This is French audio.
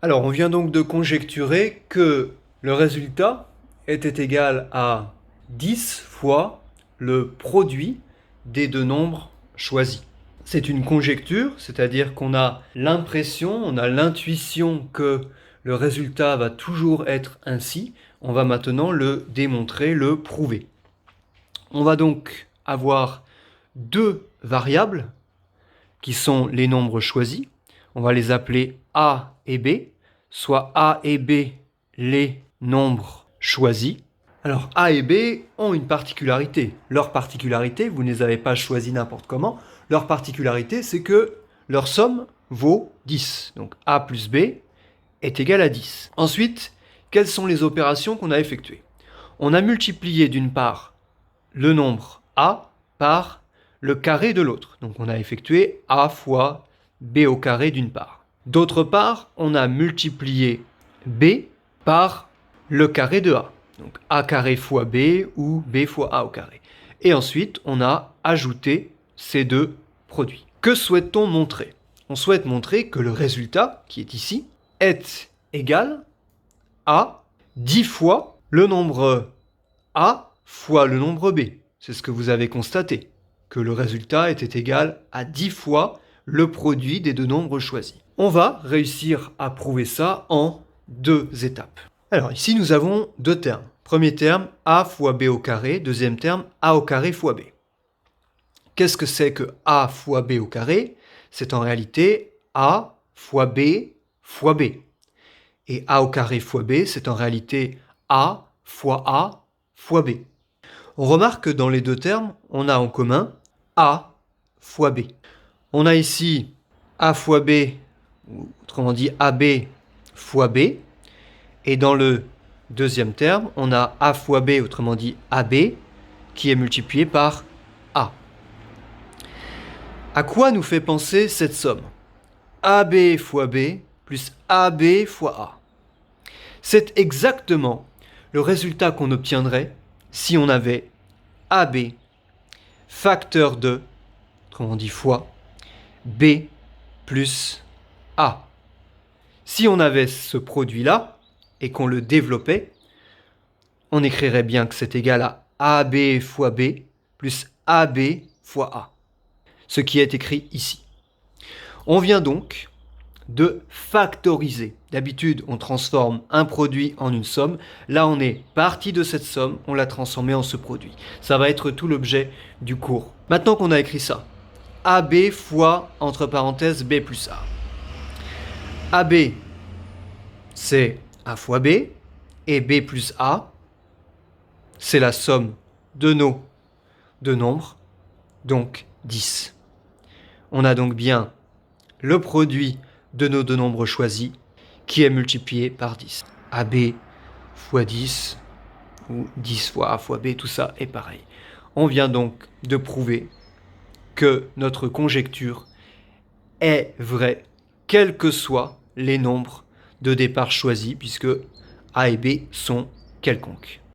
Alors, on vient donc de conjecturer que le résultat était égal à 10 fois le produit des deux nombres choisis. C'est une conjecture, c'est-à-dire qu'on a l'impression, on a l'intuition que le résultat va toujours être ainsi. On va maintenant le démontrer, le prouver. On va donc avoir deux variables qui sont les nombres choisis. On va les appeler A et B, soit A et B les nombres choisis. Alors A et B ont une particularité. Leur particularité, vous ne les avez pas choisis n'importe comment, leur particularité c'est que leur somme vaut 10. Donc A plus B est égal à 10. Ensuite, quelles sont les opérations qu'on a effectuées? On a multiplié d'une part le nombre A par le carré de l'autre. Donc on a effectué A fois B au carré d'une part. D'autre part, on a multiplié B par le carré de A. Donc A carré fois B ou B fois A au carré. Et ensuite, on a ajouté ces deux produits. Que souhaite-t-on montrer? On souhaite montrer que le résultat, qui est ici, est égal à 10 fois le nombre A fois le nombre B. C'est ce que vous avez constaté, que le résultat était égal à 10 fois le produit des deux nombres choisis. On va réussir à prouver ça en deux étapes. Alors ici, nous avons deux termes. Premier terme, A fois B au carré. Deuxième terme, A au carré fois B. Qu'est-ce que c'est que A fois B au carré? C'est en réalité A fois B fois B. Et A au carré fois B, c'est en réalité A fois A fois B. On remarque que dans les deux termes, on a en commun A fois B. On a ici A fois B, autrement dit AB fois B. Et dans le deuxième terme, on a A fois B, autrement dit AB, qui est multiplié par A. À quoi nous fait penser cette somme? AB fois B plus AB fois A. C'est exactement le résultat qu'on obtiendrait si on avait AB facteur de, autrement dit fois, B plus A. Si on avait ce produit-là et qu'on le développait, on écrirait bien que c'est égal à AB fois B plus AB fois A. Ce qui est écrit ici. On vient donc de factoriser. D'habitude, on transforme un produit en une somme. Là, on est parti de cette somme, on l'a transformée en ce produit. Ça va être tout l'objet du cours. Maintenant qu'on a écrit ça, AB fois, entre parenthèses, B plus A. AB, c'est A fois B, et B plus A, c'est la somme de nos deux nombres, donc 10. On a donc bien le produit de nos deux nombres choisis qui est multiplié par 10. AB fois 10 ou 10 fois A fois B, tout ça est pareil. On vient donc de prouver que notre conjecture est vraie, quels que soient les nombres de départ choisis, puisque A et B sont quelconques.